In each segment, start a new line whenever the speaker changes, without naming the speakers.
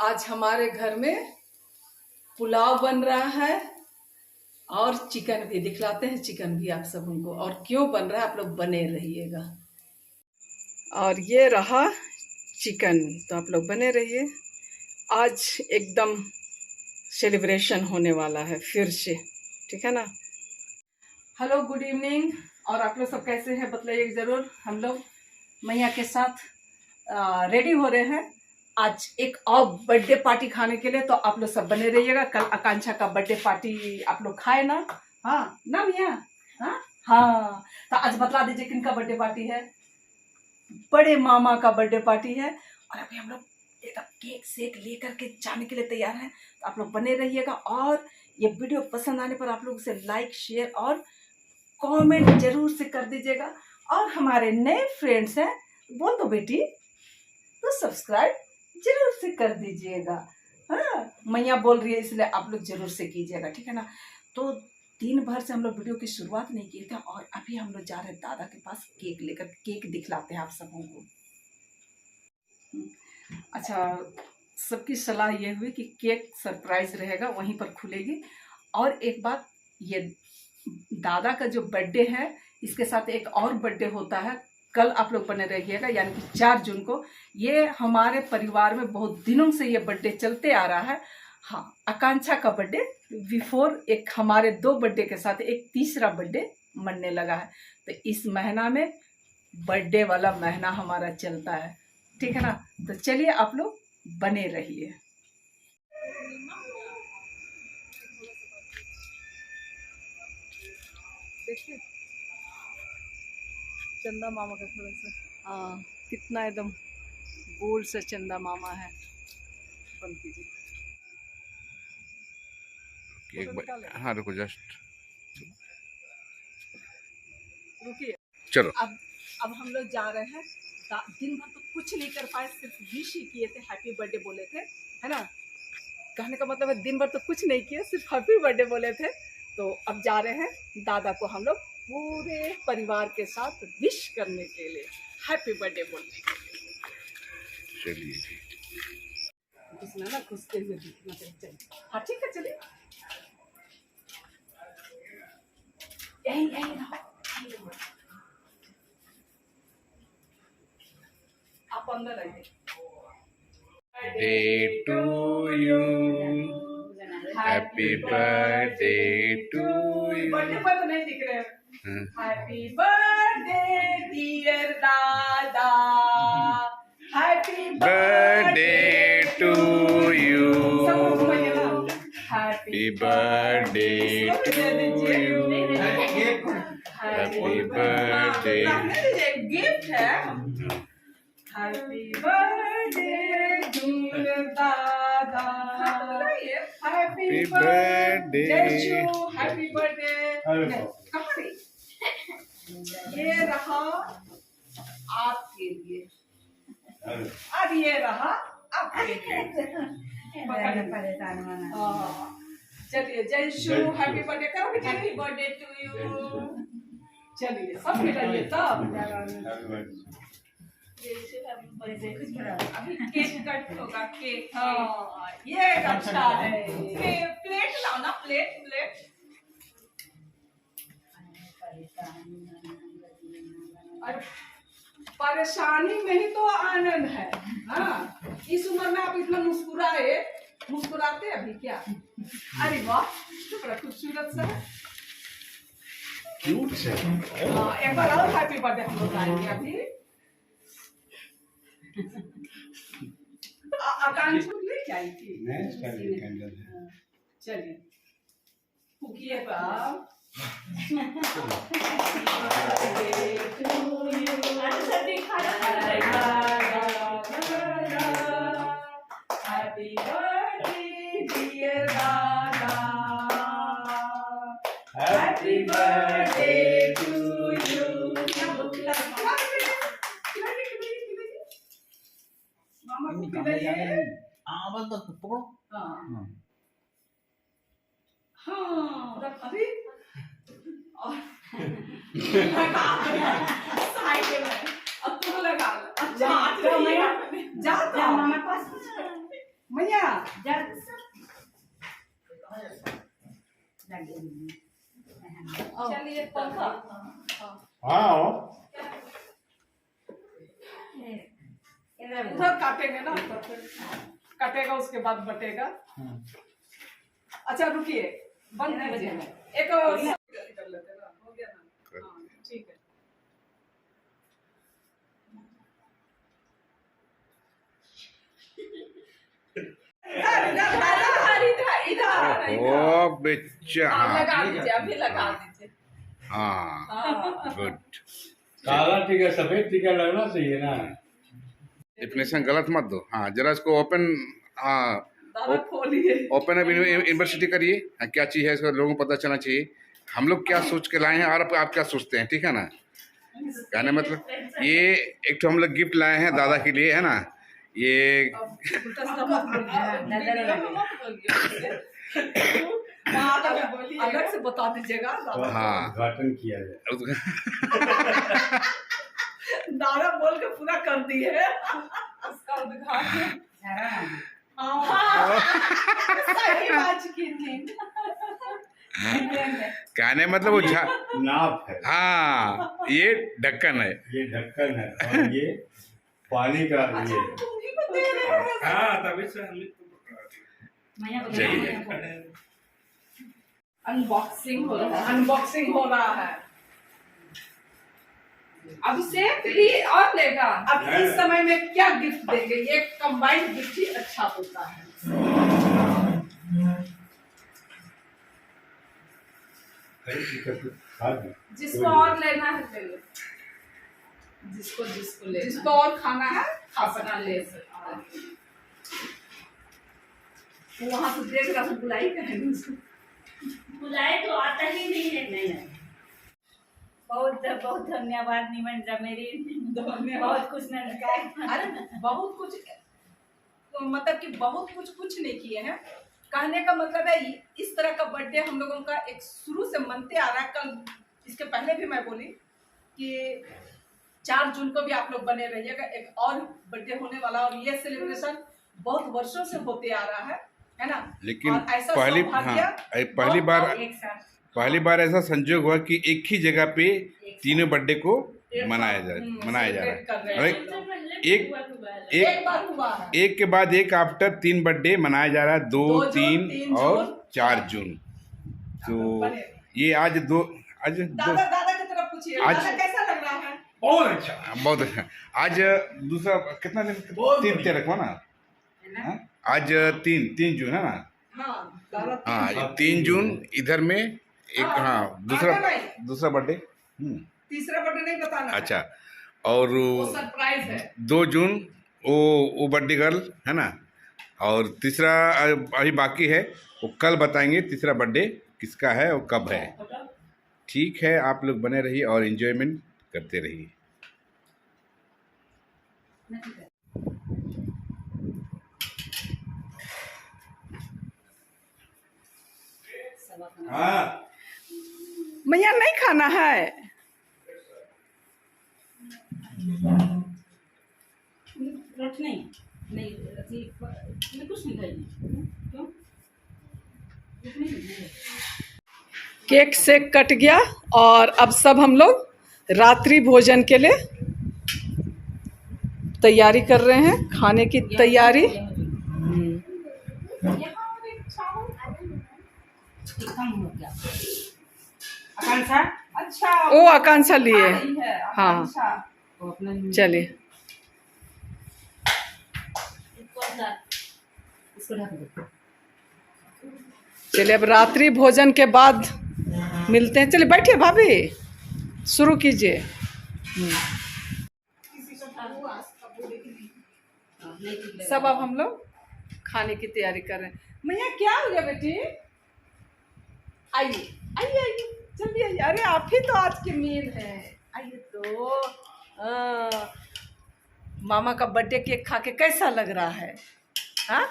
आज हमारे घर में पुलाव बन रहा है और चिकन भी दिखलाते हैं। चिकन भी आप सब उनको और क्यों बन रहा है आप लोग बने रहिएगा। और ये रहा चिकन, तो आप लोग बने रहिए। आज एकदम सेलिब्रेशन होने वाला है फिर से, ठीक है ना। Hello, good evening. और आप लोग सब कैसे हैं बतलाइए ज़रूर। हम लोग मैया के साथ रेडी हो रहे हैं आज एक और बर्थडे पार्टी खाने के लिए। तो आप लोग सब बने रहिएगा। कल आकांक्षा का बर्थडे पार्टी आप लोग खाए ना? हाँ ना भैया? हाँ। तो आज बतला दीजिए किनका बर्थडे पार्टी है? बड़े मामा का बर्थडे पार्टी है। और अभी हम लोग एकदम केक सेक लेकर के जाने के लिए तैयार हैं। तो आप लोग बने रहिएगा। और ये वीडियो पसंद आने पर आप लोग उसे लाइक शेयर और कमेंट जरूर से कर दीजिएगा। और हमारे नए फ्रेंड्स हैं, बोल दो बेटी, तो सब्सक्राइब जरूर से कर दीजिएगा। हाँ, मैया बोल रही है इसलिए आप लोग जरूर से कीजिएगा, ठीक है ना। तो दिन भर से हम लोग वीडियो की शुरुआत नहीं किए थे और अभी हम लोग जा रहे हैं दादा के पास केक लेकर। केक दिखलाते हैं आप सबों को। अच्छा, सबकी सलाह ये हुई कि केक सरप्राइज रहेगा, वहीं पर खुलेगी। और एक बात, ये दादा का जो बर्थडे है इसके साथ एक और बर्थडे होता है। कल आप लोग बने रहिएगा, यानी कि 4 जून को। ये हमारे परिवार में बहुत दिनों से ये बर्थडे चलते आ रहा है। हाँ, आकांक्षा का बर्थडे बिफोर एक हमारे 2 बर्थडे के साथ एक तीसरा बर्थडे मनने लगा है। तो इस महीना में बर्थडे वाला महीना हमारा चलता है, ठीक है ना। तो चलिए आप लोग बने रहिए। देखिए चंदा मामा का थोड़ा सा, हाँ, कितना एकदम गोल सा चंदा मामा है। बंद कीजिए।
हाँ रुको, जस्ट
रुकिए।
चलो।
अब हम लोग जा रहे हैं। दिन भर तो कुछ नहीं कर पाए, सिर्फ विश ही किए थे, हैप्पी बर्थडे बोले थे, है ना। कहने का मतलब है दिन भर तो कुछ नहीं किए, सिर्फ हैप्पी बर्थडे बोले थे। तो अब जा रहे हैं दादा को हम लोग पूरे परिवार के साथ विश करने के लिए, हैप्पी बर्थडे बोलने के लिए।
चलिए जी,
इसमें ना खुशते हुए दिखना चाहिए। हाँ ठीक है, चलिए। यही रहो, आप अंदर आइए।
Day to you, happy birthday to you.
Birthday पर तो नहीं दिख रहे हैं। हैप्पी बर्थडे डियर दादा, happy
birthday to you,
happy
birthday to you, happy birthday.
Gift है। हैप्पी बर्थडे डियर दादा, हैप्पी बर्थडे, हैप्पी बर्थडे। ये रहा आपके लिए और ये रहा आपके लिए। चलिए, जय शू, हैप्पी बर्थडे करो बेटा। Happy birthday to you. चलिए सब मिलाइए तब। अभी केक कट होगा। केक, हाँ ये अच्छा है। प्लेट लाओ ना, प्लेट। और परेशानी में ही तो आनंद है। हाँ, इस उम्र में आप इतना मुस्कुराते अभी क्या? अरे वाह, तो बड़ा खूबसूरत सा है,
क्यूट से।
एक बार और हैप्पी बर्थडे हम लोग गाएंगे अभी। आकांक्षा लेके आई थी। चलिए फूकिए बाप। हैप्पी बर्थडे डियर दादा, हैप्पी बर्थडे टू यू। मामा को खिलाइए।
बस पकड़ो।
हाँ अभी और साइड में अब तुम लगा लो। जा मामा पास मैया चलिए पंखा
हाँ
उधर काटेंगे ना कटेगा उसके बाद बटेगा। अच्छा रुकिए बंद कीजिए एक कर लेते ना हो गया ना। हाँ ठीक है। इधर
ओ बेचा
लगा दीजिए अभी लगा दीजिए।
हाँ
हाँ
गुड।
काला टीका सफेद टीका लगना चाहिए ना।
डिफिनेशन गलत मत दो। हाँ जरा इसको ओपन, हाँ
दादा खोलिए।
ओपन अप यूनिवर्सिटी करिए। हाँ, क्या चीज़ है इसका लोगों को पता चलना चाहिए हम लोग क्या सोच के लाए हैं और आप क्या सोचते हैं, ठीक है ना। कहने मतलब ये एक तो हम लोग गिफ्ट लाए हैं दादा के लिए, है ना। ये
उल्टा सीधा मत बोलिए। अलग से बता दीजिएगा दादा।
हाँ।
उद्घाटन किया जाए।
दादा बोल के पूरा कर दिए उसका उद्घाटन। सही बात की थी।
कहने मतलब वो
नाप है,
हाँ ये ढक्कन है,
ये ढक्कन है और ये पानी का ये
हाँ तभी से हम
चलिए
अनबॉक्सिंग हो रहा है। अनबॉक्सिंग हो रहा है। अब से फिर और लेगा। अब इस समय में क्या गिफ्ट देंगे, ये कंबाइंड गिफ्ट ही अच्छा होता है। जिसको और लेना है ले लो। जिसको और खाना है अपना ले सकता है। वो वहां से देख रहा था बुलाई कहेंगे उसको।
बुलाए तो आता ही नहीं है। नहीं बहुत बहुत धन्यवाद निमन मेरी बहुत कुछ नहीं कहा।
अरे बहुत कुछ मतलब कि बहुत कुछ नहीं किए हैं। कहने का मतलब है इस तरह का बर्थडे हम लोगों का एक शुरू से मनते आ रहा है। कल इसके पहले भी मैं बोली कि 4 जून को भी आप लोग बने रहिएगा। एक और बर्थडे होने वाला और ये सेलिब्रेशन बहुत वर्षों से होते आ रहा है ना।
लेकिन
और ऐसा
पहली
सौभाग्य
पहली बार ऐसा संजोग हुआ कि एक ही जगह पे तीनों बर्थडे को मनाया जा रहा है।
एक बार हुआ है।
एक के बाद एक आफ्टर 3 बर्थडे मनाया जा रहा है, 2, 3 और 4 जून। तो ये आज
दादा की तरफ पूछिए।
आज
दादा कैसा लग रहा है?
बहुत अच्छा। आज दूसरा कितना दिन, 3 तारीख हो ना। हाँ? आज 3 जून है ना।
हाँ दादा
हाँ 3 जून इधर में एक, हाँ दूसरा बर्थडे।
तीसरा बर्थडे नहीं बताना।
अच्छा और
सरप्राइज है।
2 जून वो बर्थडे गर्ल है ना। और तीसरा अभी बाकी है, वो कल बताएंगे तीसरा बर्थडे किसका है और कब है। ठीक है, आप लोग बने रहिए और एंजॉयमेंट करते रहिए।
हाँ
मैया नहीं खाना है।
रोटी नहीं कुछ नहीं खाएगी। क्यों?
केक शेक कट गया और अब सब हम लोग रात्रि भोजन के लिए तैयारी कर रहे हैं। खाने की तैयारी।
आकांक्षा
अच्छा ओ आकांक्षा लिए। हाँ चलिए चलिए अब रात्रि भोजन के बाद मिलते हैं। चलिए बैठिए भाभी, शुरू कीजिए। सब अब हम लोग खाने की तैयारी कर रहे हैं। मैया क्या हो गया बेटी? आइए आइए आइए जल्दी आइए। अरे आप ही तो आज के मेन है। आइए तो मामा का बर्थडे केक खा के कैसा लग रहा है? हाँ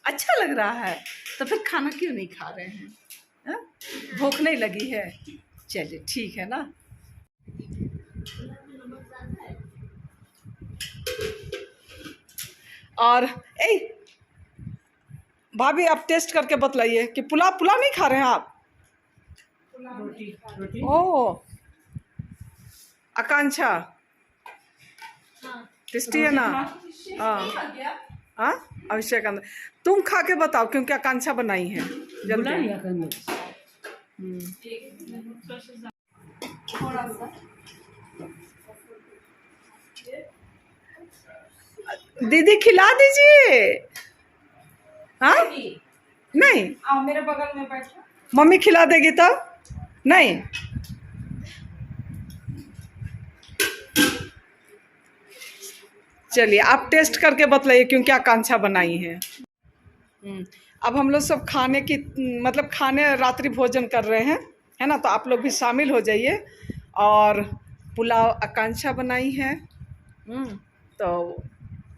अच्छा लग रहा है तो फिर खाना क्यों नहीं खा रहे हैं? हाँ? भूख नहीं लगी है? चलिए ठीक है ना। और भाभी आप टेस्ट करके बतलाइए कि पुलाव पुलाव नहीं खा रहे हैं आप?
रोटी
ओ आकांक्षा टेस्टी है ना? हाँ हाँ अभिषेक अंदर तुम खा के बताओ क्योंकि आकांक्षा बनाई है जल्दी। दीदी खिला दीजिए। हाँ नहीं
आओ मेरे बगल में बैठो।
मम्मी खिला देगी तब? नहीं चलिए आप टेस्ट करके बतलाइए क्योंकि आकांक्षा बनाई है। अब हम लोग सब खाने की मतलब खाने रात्रि भोजन कर रहे हैं, है ना? तो आप लोग भी शामिल हो जाइए। और पुलाव आकांक्षा बनाई है। तो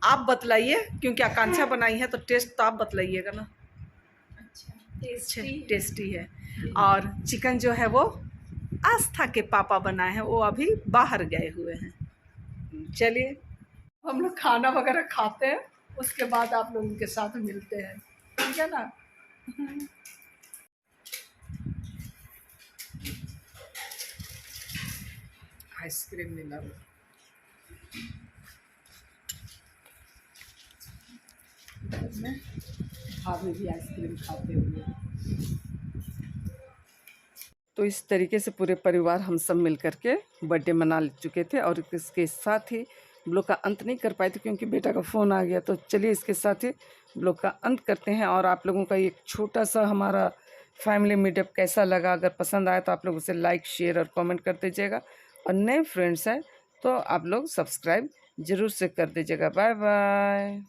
आप बतलाइए क्योंकि आकांक्षा बनाई है तो टेस्ट तो आप बतलाइएगा ना। अच्छा टेस्टी है। और चिकन जो है वो आस्था के पापा बनाए हैं, वो अभी बाहर गए हुए हैं। चलिए हम लोग खाना वगैरह खाते हैं, उसके बाद आप लोगों के साथ मिलते हैं, ठीक है ना? आइसक्रीम मिला भाभी भी आइसक्रीम खाते हुए। तो इस तरीके से पूरे परिवार हम सब मिल कर के बर्थडे मना चुके थे और इसके साथ ही ब्लॉग का अंत नहीं कर पाए थे क्योंकि बेटा का फ़ोन आ गया। तो चलिए इसके साथ ही ब्लॉग का अंत करते हैं। और आप लोगों का एक छोटा सा हमारा फैमिली मीटअप कैसा लगा, अगर पसंद आया तो आप लोग उसे लाइक शेयर और कमेंट कर दीजिएगा। और नए फ्रेंड्स हैं तो आप लोग सब्सक्राइब ज़रूर से कर दीजिएगा। Bye bye.